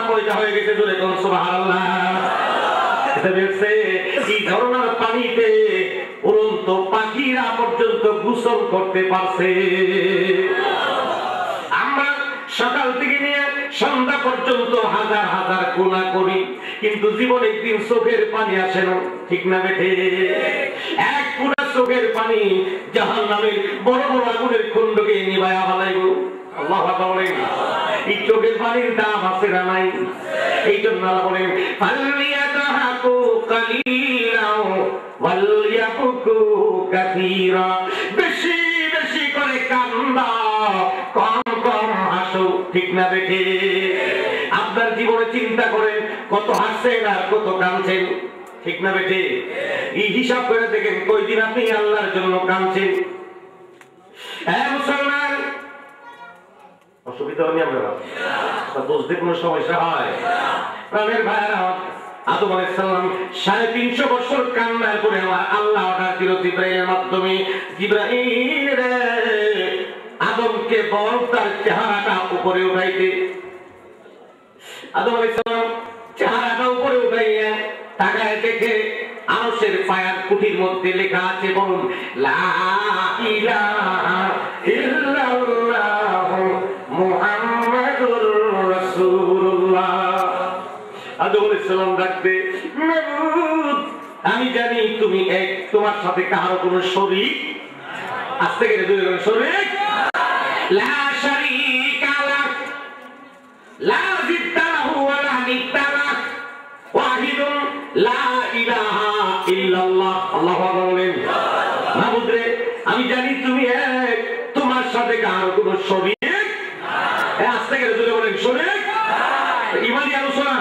পয়দা হয়ে গেছে, জোরে কোন সুবহানাল্লাহ। এই ঝরনার পানিতে উড়ন্ত পাখিরা পর্যন্ত গোসল করতে পারছে। আমরা সকাল থেকে নিয়ে সন্ধ্যা পর্যন্ত হাজার হাজার গুনাহ করি, কিন্তু জীবনে একদিন চোখের পানি আসে না, ঠিক না বেঠে? এক পুরা চোখের পানি জাহান্নামের বড় বড় আগুনের কুণ্ডকে নিভায়া ফেলাইব। আল্লাহু আকবার। এই চোখের পানির দাম আছে না নাই? এই জন্য আল্লাহ বলেন ফালিয়াতাহাকু কালিলাও ওয়ালইয়াবকু কাসীরা। বেশি বেশি করে কান্দাও, কম কম হাসো, ঠিক না বেঠে? আপনার জীবনে চিন্তা করেন কত হাসছেন আর কত কাঁদছেন, ঠিক না বেঠে? এই হিসাব করে দেখেন কয়দিন আপনি আল্লাহর জন্য কাঁদছেন। মুসলমান, অসুবিধা হয়নি আপনারা? বুঝতে কোনো সমস্যা হয়? প্রাণের ভাইয়েরা, আদম আলাইহিস সালাম 350 বছর কান্নার পরে আল্লাহ অর্ডার দিল জিবরাইলের মাধ্যমে, জিবরাইল রে আদমকে বল তার চেহারাটা উপরে উঠাইতে। আদম আলাইহিস সালাম চেহারাটা উপরে উঠাইয়া তাকায় দেখে আরশের পায়ার কুঠির মধ্যে লেখা আছে, বলুন লা ইলাহা ইল্লাল্লাহ মুহাম্মাদুর রাসূলুল্লাহ। আদম আলাইহিস সালাম ডাকতে, মাবুদ আমি জানি তুমি এক, তোমার সাথে কারো কোনো শরীক আস্তে গেলে দুই জন শরীক লা শারীকা লাক লা জিদ্দা লাহু ওয়া লা নিদ্দা লাক ওয়াহিদুন লা ইলাহা ইল্লাল্লাহ। আল্লাহু আকবার বলেন। মাবুদ রে আমি জানি তুমি এক, তোমার সাথে কারো কোনো শরীক আস্তে গেলে দুই বলেন শরীক। ঈমানি আলোচনা,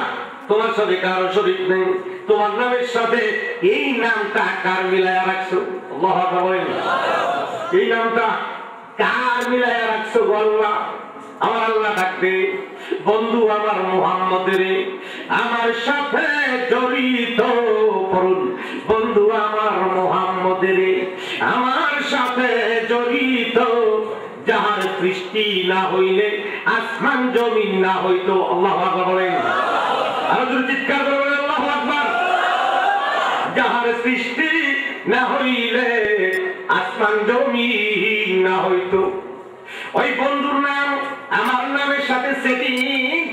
তোমার সাথে কারো শরীক নেই, তোমার নামের সাথে এই নামটা কার মিলায়া রাখছো? আল্লাহু আকবার বলেন। এই নামটা কার মিলায়া রাখছো গো আল্লাহ? আমার আল্লাহ ডাকবে, বন্ধু আমার মুহাম্মদের আমার সাথে জড়িত করুন, বন্ধু আমার মুহাম্মদের আমার সাথে জড়িত, যাহার সৃষ্টি না হইলে আসমান জমিন না হইতো। আল্লাহু আকবার বলেন। আরো জোরে চিৎকার করে বলেন আল্লাহু আকবার। যাহার সৃষ্টি না হইলে আসমান জমিন না হইতো, ওই বন্ধুর নাম আমার নামের সাথে সেটিং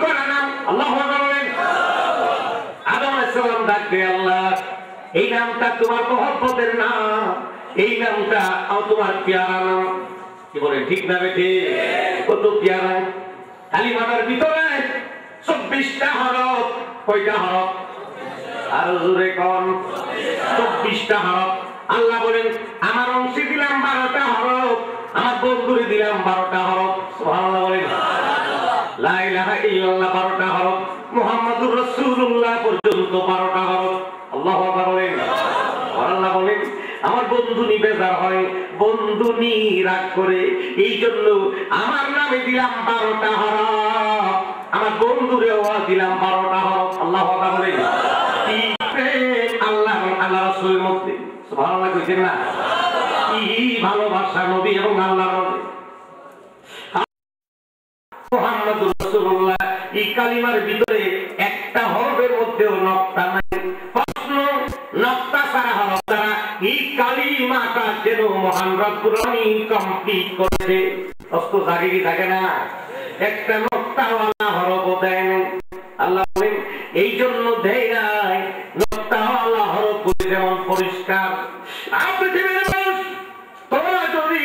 করা নাম। আল্লাহু আকবার বলেন। আদম আলাইহিস সালাম ডাকবে, আল্লাহ এই নামটা তোমার মহব্বতের নাম, এই নামটা তোমার প্যারা নাম। কি বলেন, ঠিক না বেঠে? কত প্যারা। কালিমাটার ভিতরে 24টা হরফ। কয়টা হরফ? আর জোরে কোন? 24টা হরফ। আল্লাহ বলেন আমার অংশে দিলাম 12টা হরফ, আমার বন্ধুরে দিলাম 12টা হরফ। সুবহানাল্লাহ বলেন। লা ইলাহা ইল্লাল্লাহ 12টা হরফ, মুহাম্মাদুর রাসূলুল্লাহ পর্যন্ত 12টা হরফ। আল্লাহু আকবার বলেন। আল্লাহ বলেন আমার বন্ধু নি বেজার হয়, বন্ধু নি রাগ করে, এই জন্য আমার নামে দিলাম 12টা হরফ, আমার বন্ধুরেও দিলাম 12টা হরফ। আল্লাহু আকবার বলেন। কি প্রেম আল্লাহ আল্লাহ রাসূলের মধ্যে, সুবহানাল্লাহ কইছেন না? কি ভালোবাসা নবী এবং আল্লাহর মধ্যে। মুহাম্মাদুর রাসূলুল্লাহ এই কালিমার ভিতরে একটা হরফের মধ্যেও নকতা নাই। প্রশ্ন, নকতা ছাড়া হরফ দ্বারা এই কালিমাটা যেন মহান রব্বুল আলামিন কমপ্লিট করেছে। প্রশ্ন জাগে কি থাকে না? একটা নকতাওয়ালা হরফও দেয় না। আল্লাহ বলেন এই জন্য দেয় নাই, নকতাওয়ালা হরফ যেমন পরিষ্কার। পৃথিবীর মানুষ, তোমরা যদি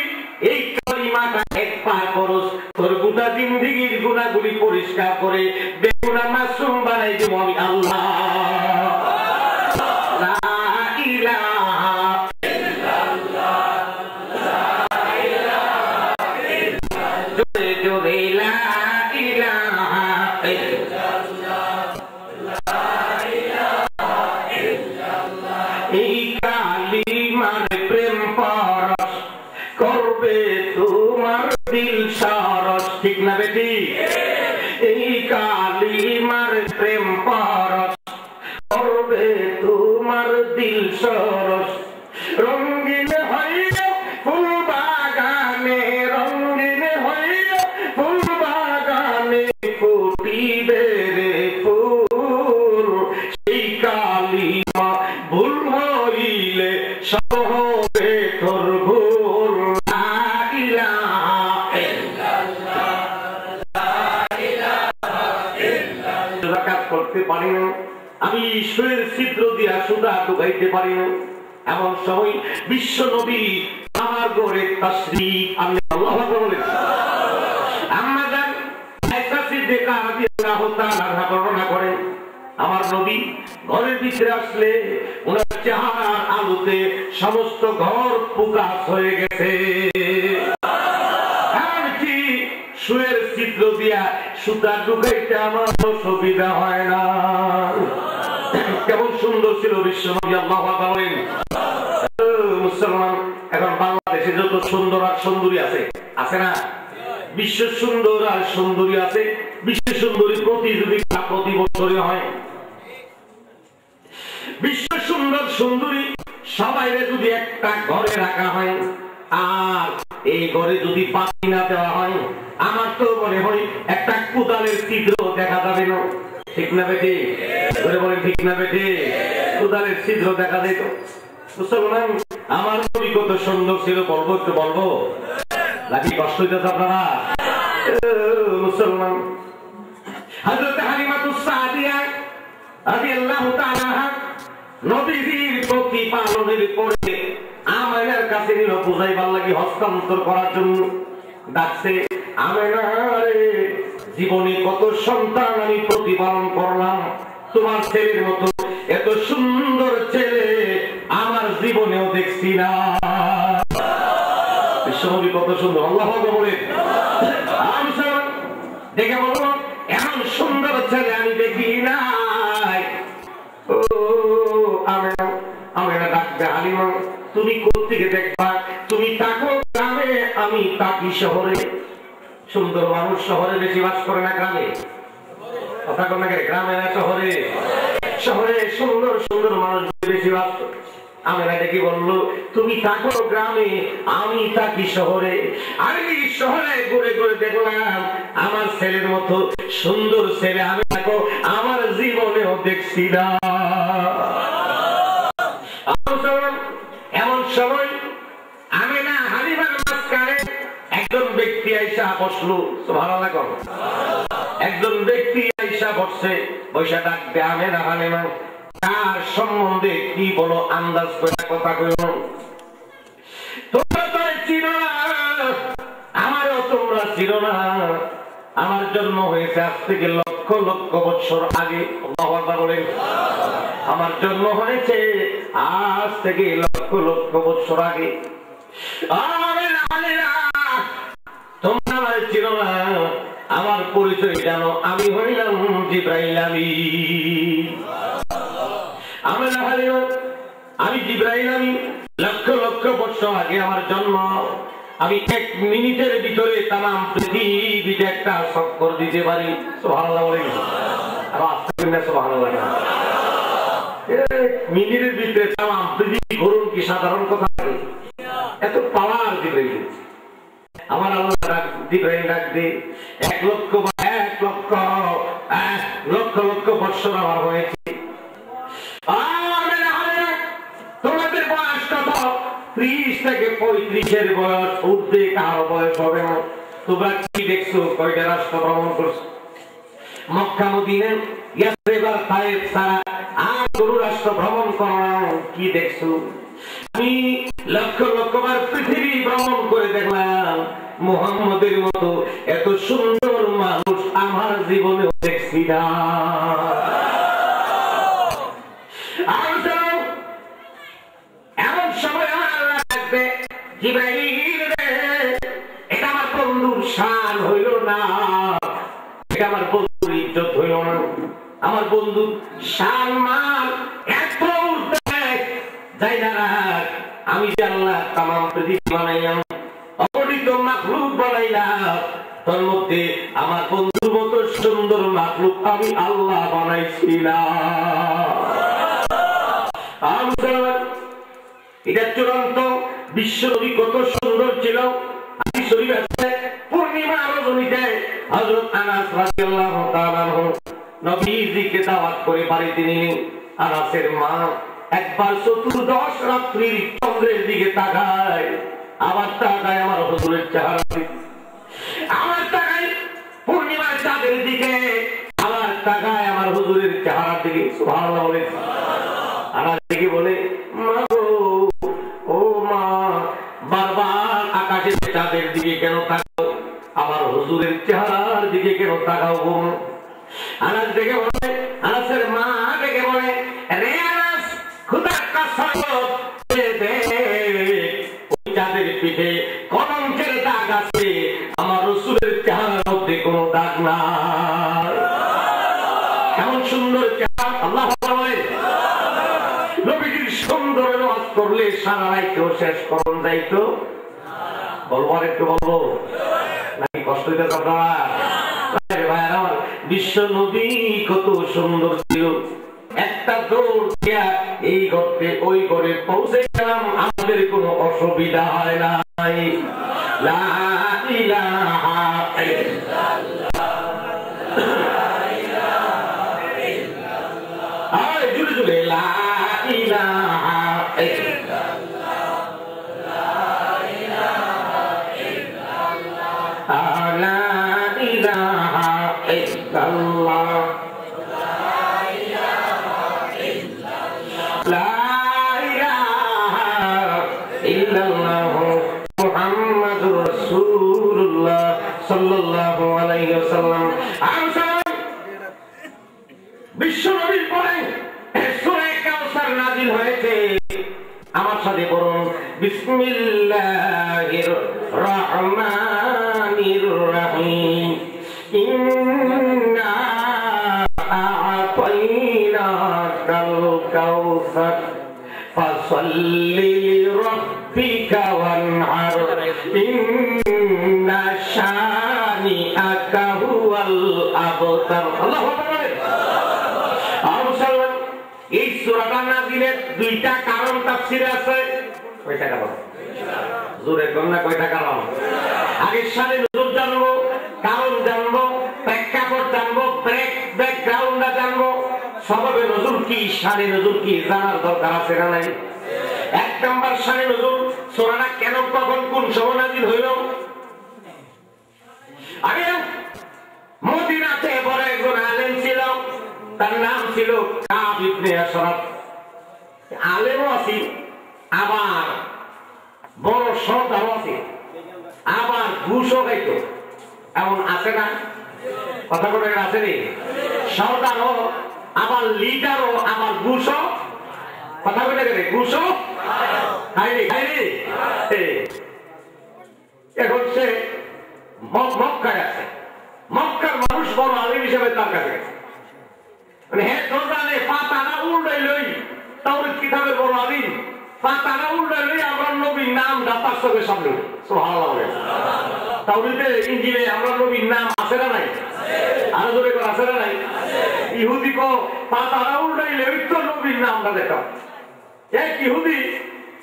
এই কালিমাটা একবার করস, তোর গোটা জিন্দেগীর গুনাহগুলি পরিষ্কার করে বেগুনা মাসুম বানাই দেব আমি আল্লাহ। লা ইলাহা ইল্লাল্লাহ, লা ইলাহা ইল্লাল্লাহ, জোরে জোরে লা ইলাহা ইল্লাল্লাহ, লা ইলাহা ইল্লাল্লাহ। এই কালিমার প্রেম পরশ করবে তোমার দিল সরস, ঠিক না বেটি? এই কালিমার প্রেম পরশ করবে তোমার দিল সরস। রঙিন হইয়া ফুল বাগানে, রঙিন হইয়া ফুল বাগানে ফুটিবে রে কাজ করতে পারি না, আমি ঈশ্বরের ছিদ্র দিয়া সুতা ঢুকাইতে পারি না। এমন সময় বিশ্ব নবী আমার ঘরে তাশরীফ আনলেন। আল্লাহু আকবার বলেন। আম্মা জান আয়েশা সিদ্দিকা রাদিয়াল্লাহু তাআলা বর্ণনা করেন, আমার নবী ঘরের ভিতরে আসলে ওনার চেহারার আলোতে সমস্ত ঘর প্রকাশ হয়ে গেছে। এমনকি শুয়ের ছিদ্র দিয়া সুতা ঢুকাইতে আমার সুবিধা হয় না। কেমন সুন্দর ছিল বিশ্ব নবী। আল্লাহু আকবার বলেন। মুসলমান, এখন বাংলাদেশে যত সুন্দর আর সুন্দরী আছে, আছে না? বিশ্ব সুন্দর আর সুন্দরী আছে। বিশ্ব সুন্দরী প্রতিযোগিতা প্রতি বছরে হয়। বিশ্ব সুন্দর সুন্দরী সবাই যদি একটা ঘরে রাখা হয় আর এই ঘরে যদি পানি না দেওয়া হয়, আমার তো মনে হয় একটা কোদালের ছিদ্র দেখা যাবে না। ঠিক না বেটি? ঘরে বলেন ঠিক না বেটি? কোদালের ছিদ্র দেখা যেত। মুসলমান, আমার নবী কত সুন্দর ছিল বলবো, একটু বলবো নাকি কষ্ট হইতেছে আপনারা? মুসলমান, হযরত হালিমাতুস সাদিয়া রাদিয়াল্লাহু তাআলা নবীর প্রতিপালনের পরে আমেনার কাছে নিল বুঝাইবার লাগি, হস্তান্তর করার জন্য ডাকছে। আমেনা রে, জীবনে কত সন্তান আমি প্রতিপালন করলাম, তোমার ছেলের মতো এত সুন্দর ছেলে আমার জীবনেও দেখছি না। বিশ্বনবী কত সুন্দর। আল্লাহু আকবার বলেন। দেখে বলবো এমন সুন্দর ছেলে আমি দেখি নাই। ও আমেনা, আমেনা ডাকবে, হালিমা তুমি কোত্থেকে দেখবা? তুমি থাকো গ্রামে, আমি থাকি শহরে। সুন্দর মানুষ শহরে বেশি বাস করে না গ্রামে? কথা কোন গ্রামে না শহরে? শহরে সুন্দর সুন্দর মানুষ বেশি বাস করে। আমেনা ডেকে বললো তুমি থাকো গ্রামে, আমি থাকি শহরে। আমি শহরে ঘুরে ঘুরে দেখলাম আমার ছেলের মতো সুন্দর ছেলে আমি থাকো আমার জীবনেও দেখছি না। এমন সময় আমেনা হালিমার মাঝখানে একজন ব্যক্তি আইসা বসলো। সুবহানাল্লাহ। একজন ব্যক্তি আইসা বসছে, বৈশা ডাকবে আমেনা হালিমা তার সম্বন্ধে কি বলো, আন্দাজ করে কথা কইল। তোমরা তো চিনো না, আমারও তোমরা চিনো না। আমার জন্ম হয়েছে আজ থেকে লক্ষ লক্ষ বছর আগে। আল্লাহু আকবার বলেন। আমার জন্ম হয়েছে আজ থেকে লক্ষ লক্ষ বছর আগে। তোমরা আমার চিনো না, আমার পরিচয় জানো, আমি হইলাম জিবরাইল আমিন। আমি জিবরাইল আমিন। লক্ষ লক্ষ বছর আগে আমার জন্ম। আমি এক মিনিটের ভিতরে তামাম পৃথিবীতে একটা চক্কর দিতে পারি। সুবহানাল্লাহ বলেন। সুবহানাল্লাহ। মিনিটের ভিতরে তামাম পৃথিবী ঘুরুন কি সাধারণ কথা? এত পাওয়ার জিবরাইল। আমার আল্লাহ জিবরাইল ডাক দে, এক লক্ষ লক্ষ লক্ষ বছর আমার হয়েছে। তোমাদের বয়স কত? 30 থেকে 35-এর বয়স, ঊর্ধ্বে কারো বয়স হবে না। তোমরা কি দেখছো? কয়টা রাষ্ট্র ভ্রমণ করছো? মক্কা, মদিনা, ইয়াসরিব আর তায়েফ ছাড়া আর কোন রাষ্ট্র ভ্রমণ করো না। কি দেখছো? আমি লক্ষ লক্ষ বার পৃথিবী ভ্রমণ করে দেখলাম মুহাম্মদের মতো এত সুন্দর মানুষ আমার জীবনে দেখছি না। এমন সময় আল্লাহ ডাকবে, জিবরাইল রে, এটা আমার বন্ধুর শান হইল না, এটা আমার বন্ধুর ইজ্জত হইল না। আমার বন্ধু শান মান এত উঠে যাই না। আমি যে আল্লাহ তামাম পৃথিবী বানাইলাম, অগণিত মাখলুক বানাইলাম, তার মধ্যে আমার বন্ধুর মতো সুন্দর মাখলুক আমি আল্লাহ বানাইছিলাম। এটা চূড়ান্ত। বিশ্বনবী কত সুন্দর ছিল। পূর্ণিমা রজনীতে হযরত আনাস রাদিয়াল্লাহু তাআলা আনহু নবীজিকে দাওয়াত করে বাড়িতে নিলেন। আনাসের মা একবার চতুর্দশ রাত্রির চন্দ্রের দিকে তাকায়, আবার তাকায় আমার হুজুরের চেহারা দিকে, আবার তাকায় পূর্ণিমার চাঁদের দিকে, আবার তাকায় আমার হুজুরের চেহারার দিকে, সুবহানাল্লাহ বলে। আনাস দিকে বলে, মা গো, ও মা, বারবার আকাশের চাঁদের দিকে কেন তাকাও, আমার হুজুরের চেহারার দিকে কেন তাকাও গো? আনাস দেখে বলে, আনাসের মা দেখে বলে, রে আনাস, খোদার কসম, চাঁদের পিঠে কলঙ্কের দাগ আছে, আমার রাসূলের চেহারার মধ্যে কোনো দাগ নাই। কেমন সুন্দর চেহারা, আল্লাহু আকবার বলেন। নবীজির সুন্দর নামাজ পড়লে সারা রাতও শেষ করুন যাইতো। বলবো আর একটু বলবো নাকি কষ্ট হইতে আপনারা? আমার বিশ্ব নবী কত সুন্দর ছিল। একটা দৌড় দিয়া এই ঘরতে ওই ঘরে পৌঁছে গেলাম, আমাদের কোনো অসুবিধা হয় নাই। লা ইলাহা ইল্লাল্লাহ, আয় জুড়ে জুড়ে লা ইলাহা ইল্লাল্লাহ, লা ইলাহা ইল্লাল্লাহ, লা ইলাহা ইল্লাল্লাহ, মুহাম্মাদুর রাসূলুল্লাহ সাল্লাল্লাহু আলাইহি ওয়াসাল্লাম। বিশ্ব নবীর পরে সূরা কাউসার নাযিল হয়েছে। আমার সাথে পড়ুন, বিসমিল্লাহির রহমানির রহিম। ইন্না আ'তাইনাকাল কাউসার ফাসাল্লি লিরাব্বিকা ওয়ানহার, ইন্না শানিআকা হুয়াল আবতার। আল্লাহু আকবার। এই সূরাটা নাযিলের দুইটা কারণ তাফসীরে আছে। কয়টা কারণ? জোরে কোন না কয়টা কারণ? আগে শানে নজুল জানবো, কারণ জানবো, প্রেক্ষাপট জানবো, ব্যাকগ্রাউন্ডটা জানবো, সবাবে নজুল কি, শানে নজুল কি জানার দরকার আছে না নাই? এক নাম্বার শানে নজুল, সূরাটা কেন, কখন, কোন সময় নাযিল হইল। আগে মদিনাতে বড় একজন আলেম ছিল, তার নাম ছিল কাব ইবনে আশরাফ। আলেমও আছে, আবার বড় সর্দারও আছে, আবার ঘুষও খাইত। এমন আছে না? কথা বলে আছে নি? সর্দারও, আবার লিডারও, আবার ঘুষও। কথা বলে গেলে ঘুষও খাইনি খাইনি। এখন সে মক্কায় আছে, মক্কার মানুষ বড় আলেম হিসেবে তার কাছে গেছে। পাতাটা উল্টাই লই, তাওরাত কিতাবের বড় আলিম, পাতাটা উল্টাই লই আমরা নবীর নাম তার চোখের সামনে। সুবহানাল্লাহ। তাওরাতে ইনজিলে আমরা নবীর নাম আছে না নাই? আরো জোরে করে আছে না নাই? ইহুদি কো পাতাটা উল্টাই লই তো নবীর নামটা দেখো। এক ইহুদি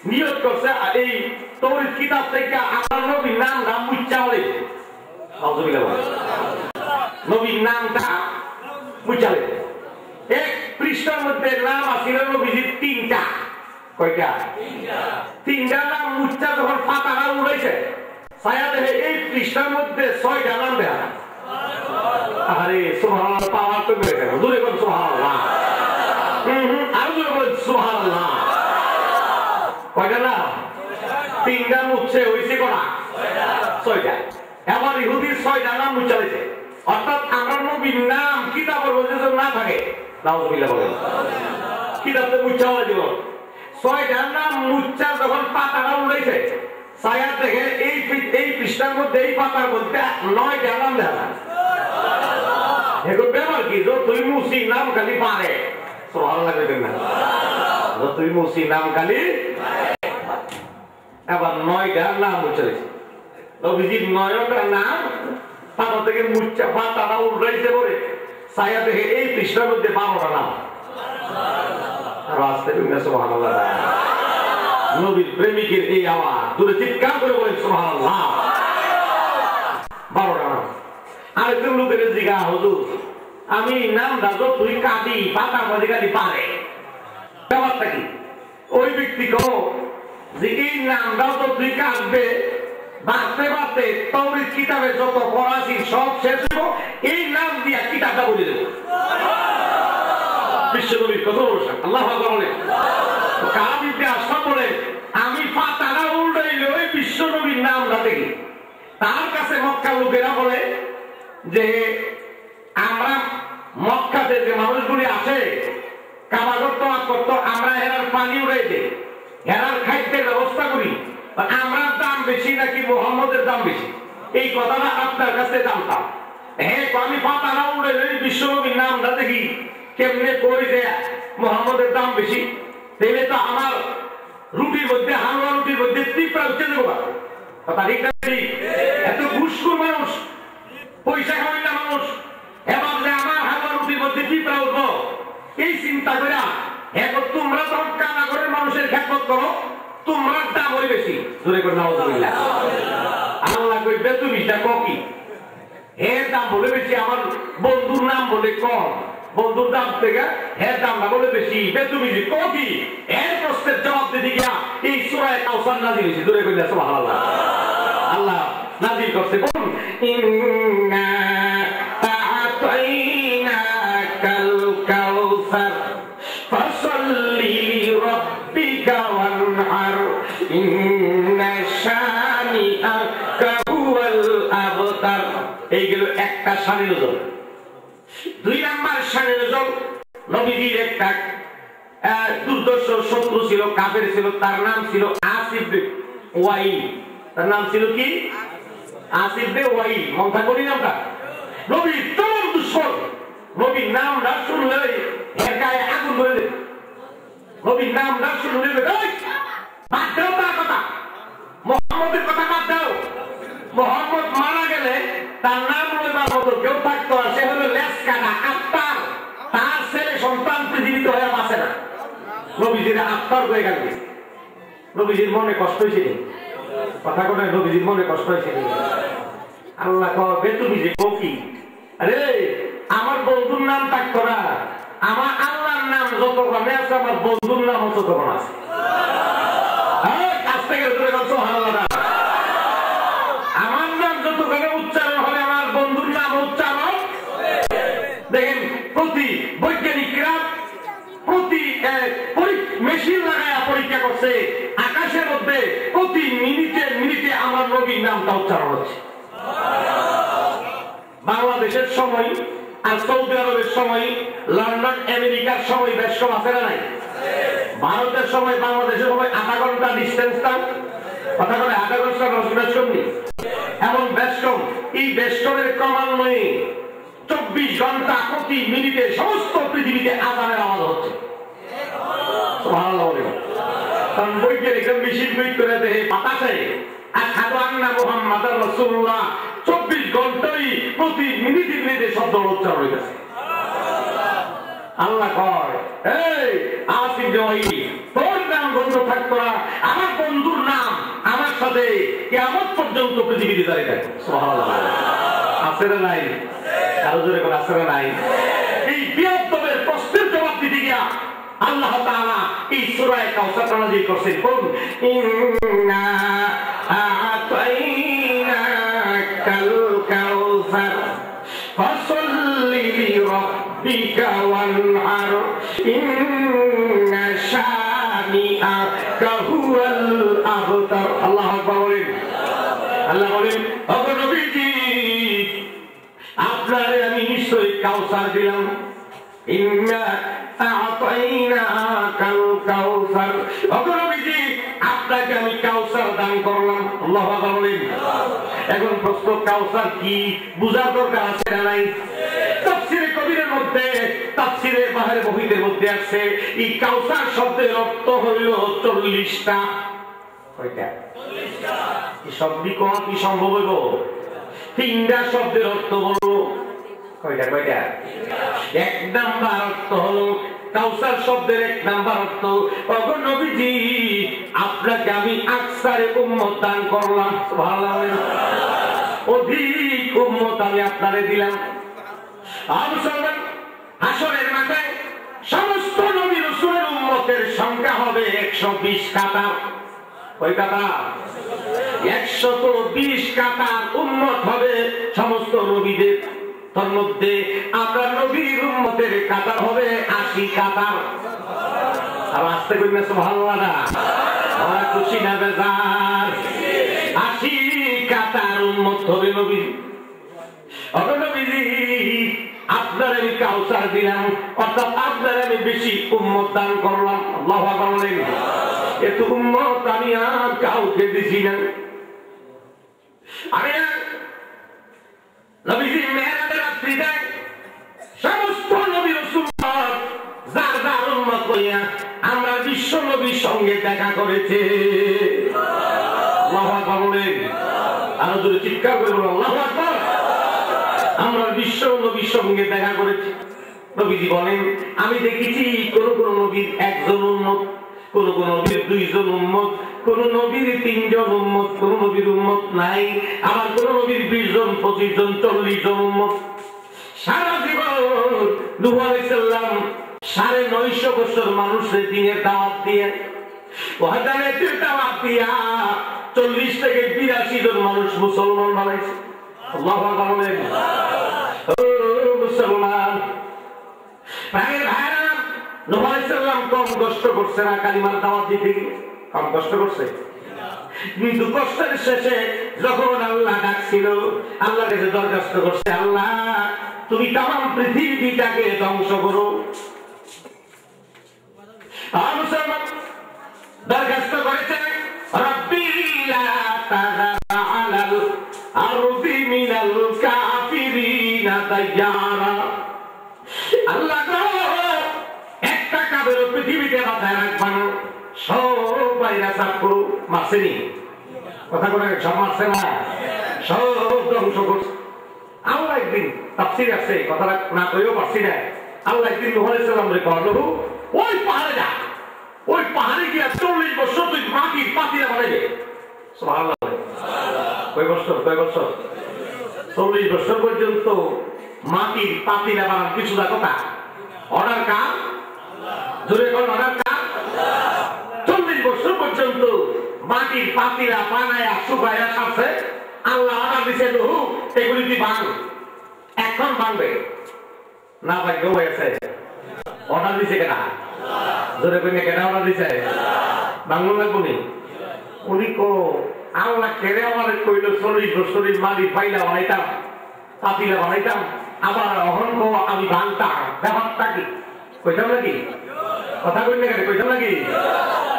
নিয়ত করছে এই তাওরাত কিতাব থেকে আমার নবীর নামটা মুচ্ছা হলে, আউযুবিল্লাহ, নবীর নামটা মুচ্ছা হলে। এক পৃষ্ঠার মধ্যে নাম আছিল নবীজির তিনটা। কয়টা? তিনটা নাম মুচ্ছা যখন পাতাটা উড়াইছে, ছায়া দেখে এই পৃষ্ঠার মধ্যে 6টা নাম দেখা। আরে সুবহানাল্লাহ, পাওয়ার তো বেড়ে গেল। জোরে বল সুবহানাল্লাহ। আরো জোরে বল সুবহানাল্লাহ। কয়টা নাম? তিনটা মুচ্ছে হইছে কটা? 6টা। এবার ইহুদির 6টা নাম মুচ্ছা হয়েছে, অর্থাৎ আমার নবীর নাম কিতাবের মধ্যে না থাকে। নাউযুবিল্লাহ বলেন। কিতাবতে মুচ্ছা হয়ে যাব। 6টা নাম মুচ্ছা যখন পাতাটা উড়াইছে, ছায়া দেখে এই পৃষ্ঠার মধ্যে, এই পাতার মধ্যে 9টা নাম দেখা। এখন ব্যাপার কি, তুই মুসি নাম খালি পারে। ভালো লাগবে না? তুই মুসি নাম খালি, এবার 9টা নাম উচ্চারিছে। নবীজির 9টা নাম পাতা থেকে মুচ্ছা, পাতাটা উল্টাইছে বলে ছায়া দেখে এই পৃষ্ঠার মধ্যে 12টা নাম। সুবহানাল্লাহ। নবীর প্রেমিকের এই আওয়াজ দূরে চিৎকার করে বলেন সুবহানাল্লাহ। 12টা নাম। আরেকজন লোকের জিজ্ঞা, হুজুর আমি নাম দাদো তুই কাঁদি, পাতার মধ্যে কাঁদি পারে, ব্যাপারটা কি? ওই ব্যক্তি কো যে এই নামটাও তো তুই কাঁদবে, বাঁচতে বাঁচতে তাওরাত কিতাবে যত পড়াছি সব শেষ হইব, এই নাম দিয়া কিতাবটা বলে দেব। বিশ্ব নবীর কত বড় শান। আল্লাহু আকবার বলে। কাব ইবনে আশরাফ বলে আমি পা তারা উল্টাইলে ওই বিশ্ব নবীর নাম রাতে কি তার কাছে মক্কার লোকেরা বলে যে আমরা মক্কাতে যে মানুষগুলি আসে কাবাগর তোয়াফ করতো আমরা হেরার পানি উড়াই দেই, হেরার খাদ্যের ব্যবস্থা করি, আমরা দাম বেশি নাকি মুহাম্মদের দাম বেশি? এই কথাটা আপনার কাছে জানতাম। হ্যাঁ আমি পাতানা উড়াইলে বিশ্ব নবীর নামটা দেখি কেমনে কই যে মুহাম্মদের দাম বেশি, তাইলে তো আমার রুটির মধ্যে হালুয়া রুটির মধ্যে টিপা উঠে দেবো কথা ঠিক না? এত ঘুষখোর মানুষ, পয়সা খাওয়াই না মানুষ, এবার যে আমার হালুয়া রুটির মধ্যে টিপা উঠবো এই চিন্তা করে এখন তোমরা তখন কানা করে মানুষের খেদমত করো, তোমরা দাম ওই বেশি জোরে করে নাউযুবিল্লাহ। আল্লাহ কইবে তুমি দেখো কি এর দাম বলে বেশি, আমার বন্ধুর নাম বলে কম, বন্ধুর দাম থেকে এর দাম না বলে বেশি, তুমি যে কি এর প্রশ্নের জবাব দিতে গিয়া এই সূরা কাউসার নাযিল হয়েছে। জোরে করে সুবহানাল্লাহ। আল্লাহ নাযিল করতে বলুন ইন্না আ'তাইনাকাল কাউসার ফাসাল্লি লিরাব্বিকা ওয়ানহার ইন্না শানিআকা হুয়াল আবতার। এইগুলো একটা শানের ওজন। দুই নাম্বার শানের ওজন নবীজির একটা দুর্দর্শ শত্রু ছিল, কাফের ছিল, তার নাম ছিল আসিফ বিন ওয়াইল। তার নাম ছিল কি? আসিফ বিন ওয়াইল। মনে করি নামটা নবীর চরম দুশমন। নবীর নামটা শুনলে এর গায়ে আগুন ধরে দেবে। নবীর নামটা শুনলে বাদ দাও তার কথা, মুহাম্মদের কথা বাদ দাও। মুহাম্মদ মারা গেলে তার নাম লইবার মতো কেউ থাকতো না, সে হলো লেসকানা আত্মার। তার ছেলে সন্তান পৃথিবীতে হয়ে বাঁচে না। নবীজির আত্মার হয়ে গেল। নবীজির মনে কষ্ট হয়েছিল কথা কথা, নবীজির মনে কষ্ট হয়েছিল। আল্লাহ কবে তুমি যে কি আরে আমার বন্ধুর নাম থাকতো না, আমার আল্লাহর নাম যত কমে আছে আমার বন্ধুর নাম তত কম আছে। কাছ থেকে আমার নাম যত করে উচ্চারণ হবে আমার বন্ধুর নাম উচ্চারণ। দেখেন প্রতি বৈজ্ঞানিকরা প্রতি মেশিন লাগায় পরীক্ষা করছে, আকাশের মধ্যে প্রতি মিনিটে মিনিটে আমার নবীর নামটা উচ্চারণ হচ্ছে। বাংলাদেশের সময় আর সৌদি আরবের সময়, লন্ডন আমেরিকার সময় বেশ কম আছে না নাই? ভারতের সময় বাংলাদেশের সময় 8 ঘন্টা ডিস্টেন্সটা কথা বলে 8 ঘন্টা বেশ কম নেই, এমন বেশ কম। এই বেশ কমের ক্রমান্বয়ে 24 ঘন্টা প্রতি মিনিটে সমস্ত পৃথিবীতে আযানের আওয়াজ হচ্ছে। সুবহানাল্লাহ। কারণ বৈজ্ঞানিকরা মেশিন তৈরি করে দেয় বাতাসে আশহাদু আন্না মুহাম্মাদার রাসূলুল্লাহ 24 ঘন্টায় প্রতি মিনিটে মিনিটে শব্দ উচ্চারণ হইতেছে। আল্লাহ কয় এই আসিফ জয়ী তোর নাম বন্ধ থাকতো না, আমার বন্ধুর নাম আমার সাথে কিয়ামত পর্যন্ত পৃথিবীতে দাঁড়িয়ে থাকবে। সুবহানাল্লাহ। আছে না নাই? আরো জোরে করে আছে না নাই? এই বিয়াদ্দবের প্রশ্নের জবাব দিতে গিয়া আল্লাহ তাআলা এই সূরা কাউসার নাযিল করেছেন। বলুন ইন্না আ'তাইনাকাল কাউসার ফাসাল্লি লিরাব্বিকা ওয়ানহার ইন্না শানিআকা হুয়াল আবতার। আল্লাহু আকবার বলেন। আল্লাহ বলেন ও নবীজি আপনারে আমি নিশ্চয়ই কাউসার দিলাম। ইন্না আ'তাইনাকাল কাউসার। ও নবীজি আপনাকে আমি কাউসার দান করলাম। আল্লাহু আকবার বলেন। এখন প্রশ্ন কাউসার কি বুঝার দরকার আছে না নাই? তাফসীরে কবিরের মধ্যে, তাফসীরে বাহরে মুহিতের মধ্যে আছে এই কাউসার শব্দের অর্থ হইল 40টা। কয়টা? 40টা। এই শব্দটি কোন কি সম্ভব হইব? 3টা শব্দের অর্থ হলো কয়টা? কয়টা? 1 নাম্বার অর্থ হলো কাউসার শব্দের 1 নাম্বার অর্থ ওগো নবীজি আপনাকে আমি আকসারে উম্মত দান করলাম। সুবহানাল্লাহ। অধিক উম্মত আমি আপনারে দিলাম। মুসলমান হাসরের মাঠে সমস্ত নবী রাসূলের উম্মতের সংখ্যা হবে 120 কাতার। কয় কাতার? 120 কাতার উম্মত হবে সমস্ত নবীদের। তার মধ্যে আমরা নবীর উম্মতের কাতার হবে 80 80 কাতার। আর আসতে কই না সুবহানাল্লাহ না, ওরা খুশি না বেজার। 80 কাতার উম্মত হবে নবী। নবীজি আপনার আমি কাউসার দিলাম, অর্থাৎ আপনার আমি বেশি উম্মত দান করলাম। আল্লাহু আকবার বলেন। এত উম্মত আমি আর কাউকে দিছি না। আমি নবীজি মেরাজের রাত্রিতে সমস্ত নবী রাসূলগণ যার যার উম্মত হইয়া আমরা বিশ্ব নবীর সঙ্গে দেখা করেছে। আল্লাহু আকবার বলেন। আরো জোরে চিৎকার করে বলুন আল্লাহু আকবার। আমরা বিশ্ব নবীর সঙ্গে দেখা করেছি। নবীজি বলেন আমি দেখেছি কোন কোন নবীর একজন উম্মত, কোন কোন নবীর 2 জন উম্মত, কোন নবীর 3 জন উম্মত, কোন নবীর উম্মত নাই, আবার কোন নবীর 20 জন 25 জন 40 জন উম্মত। সারা জীবন নূহ আলাইহিস সালাম 950 বছর মানুষের দ্বীনের দাওয়াত দিয়ে, ওয়াহদানিয়তের দাওয়াত দিয়া 40 থেকে 82 জন মানুষ মুসলমান বানাইছে। আল্লাহু আকবার বলেন। ও মুসলমান ভাইরা, নূহ আলাইহিস সালাম কম কষ্ট করছে না কালিমার দাওয়াত দিতে গিয়ে? কম কষ্ট করছে? কিন্তু কষ্টের শেষে যখন আল্লাহ ডাকছিল, আল্লাহর কাছে দরখাস্ত করছে, আল্লাহ তুমি তামাম পৃথিবীটাকে ধ্বংস করো। আর মুসলমান দরখাস্ত করেছে, রব্বি লা তাযার আলাল আরদি মিনাল কাফিরিনা দাইয়ারা। আল্লাহ গো, একটা কাফের পৃথিবীতে বাঁচায় রাখবা না, সবাই রাসাব করো। মারছেনি? কথা বলে সব মারছে না, সব ধ্বংস করছে। আল্লাহ একদিন তাফসীর আছে, কথাটা না কইও পারছি না। আল্লাহ একদিন নূহ আলাইহিস সালাম রে কল, ওই পাহাড়ে যা, ওই পাহাড়ে গিয়া 40 বছর তুই মাটির পাতিলা বানাইবে। সুবহানাল্লাহ। কয় বছর? 40 বছর পর্যন্ত মাটির পাতিলা বানান কিছু না। কথা অর্ডার কার? জোরে কোন অর্ডার কার? 40 বছর পর্যন্ত মাটির পাতিলা বানায়া শুকায়া সাথে আল্লাহ অর্ডার দিছে, নূহ এগুলি তুই ভাঙ। এখন ভাঙবে না? ভাগ্য হয়েছে। অর্ডার দিছে কেনা? জোরে কইনে কেনা অর্ডার দিছে? ভাঙলো লাগবো নি? উনি কো আল্লাহ কেড়ে আমার কইল 40 বছরের মাটি পাইলা বানাইতাম, পাতিলা বানাইতাম, আবার অহন কো আমি ভাঙতাম। ব্যাপারটা কি? কইতাম নাকি? কথা কইনে কেন? কইতাম নাকি?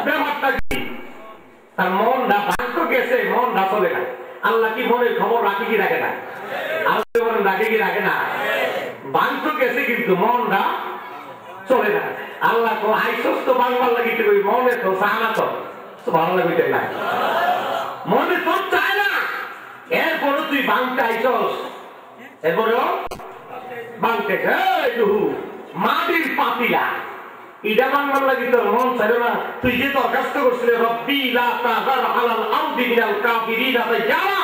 ব্যাপারটা কি? তার মনটা ভাঙতো গেছে, মনটা চলে না। আল্লাহ কি মনের খবর রাখে কি রাখে না? আল্লাহ মনে রাখে কি রাখে না? ভাঙতো গেছে কিন্তু মনটা চলে না। আল্লাহ কো আইসস তো ভাঙবার লাগিতে কই, মনে তো চায় না, তো ভালো লাগিতে না, মনে তো চায় না। এরপরে তুই ভাঙতে আইসস, এরপরেও ভাঙতে মাটির পাতিলা এটা ভাঙবার লাগি তোর মন চাইল না। তুই যে দরখাস্ত করছিলে, রব্বি লা তাযার আলাল আরদি মিনাল কাফিরিনা দাইয়ারা,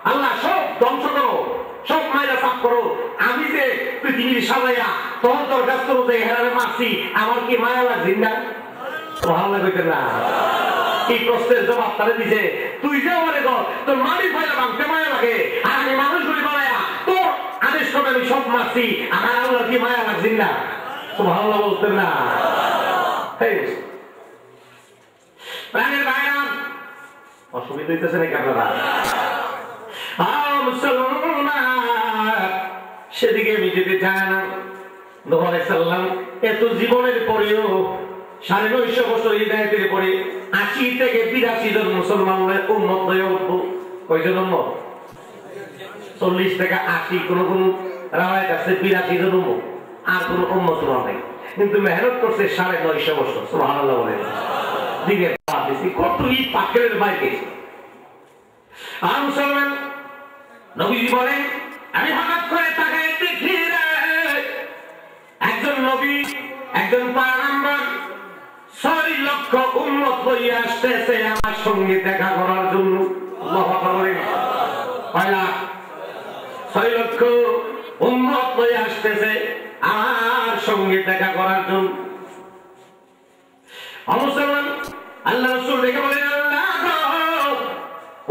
আল্লাহ সব ধ্বংস করো, সব মাইরা সাফ করো। আমি যে পৃথিবীর সাজাইয়া তোর দরখাস্ত অনুযায়ী হেরারে মারছি, আমার কি মায়া লাগছে না? ভালো লাগবে না? এই প্রশ্নের জবাব তারা দিছে, তুই যে আমারে তোর মাটি ফাইলা ভাঙতে মায়া লাগে, আর আমি মানুষগুলি বানায়া তোর আদেশ করে আমি সব মারছি, আমার আল্লাহ কি মায়া লাগছে না? তো ভালো বলতেন না? প্রাণের ভাইরা, অসুবিধা হইতেছে নাকি আপনারা? সেদিকে আমি যেতে চাই না। নূহ আলাইহিস সালাম এত জীবনের পরেও 950 বছর হিদায়াতের পরে 80 থেকে 82 জন মুসলমানের উম্মত হয়ে উঠবো। কয়জন উম্মত? 40 থেকে 80, কোন কোন রাওয়ায়াত আছে 82 জন উম্মত, আর কোন উম্মত নাই। কিন্তু মেহনত করছে 950 বছর। সুবহানাল্লাহ বলেন। দিনের দাওয়াত দিছি, কত এই পাকের বাইরে। আর মুসলমান নবীজি বলেন, আমি হঠাৎ করে তাকায় দেখি একজন নবী, একজন পয়গম্বর 6 লক্ষ উম্মত হয়ে আসতেছে আমার সঙ্গে দেখা করার জন্য। আল্লাহু আকবার বলেন। কয় লাখ? 6 লক্ষ উম্মত হয়ে আসতেছে আমার সঙ্গে দেখা করার জন্য। মুসলমান আল্লাহ রাসূল দেখে বলেন, আল্লাহ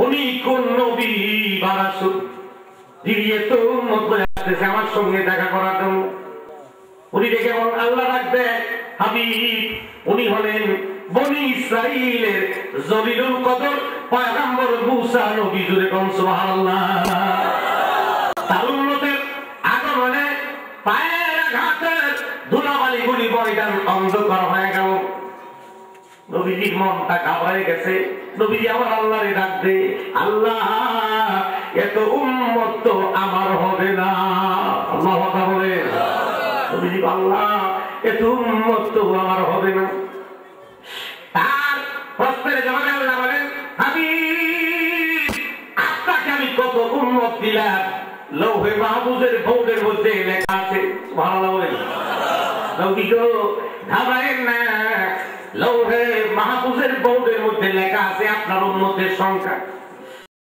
উনি কোন নবী বা রাসূল যিনি এত উম্মত হয়ে আসতেছে আমার সঙ্গে দেখা করার জন্য? উনি দেখে আল্লাহ রাখবে হাবিব উনি হলেন বনি ইসরাইলের জলিলুল কদর পয়গম্বর মুসা নবী। জুড়ে কোন সুবহানাল্লাহ। তার উম্মতের আগমনে পায়ের আঘাতে ধুলাবালি গুলি ময়দান অন্ধকার হয়ে গেল। নবীজির মনটা ঘাবড়ে গেছে। নবীজি আমার আল্লাহরে ডাক দে, আল্লাহ এত উম্মত তো আমার হবে না। আল্লাহ কথা বলে নবীজি, আল্লাহ এত উম্মত তো আমার হবে না। তার প্রশ্নের জবাবে আল্লাহ বলেন, হাবিব আপনাকে আমি কত উম্মত দিলাম, লৌহে মাহফুজের বোর্ডের মধ্যে লেখা আছে। সুবহানাল্লাহ বলেন। নবী গো ঘাবড়ায়েন না, লৌহে মাহফুজের বোর্ডের মধ্যে লেখা আছে আপনার উম্মতের সংখ্যা।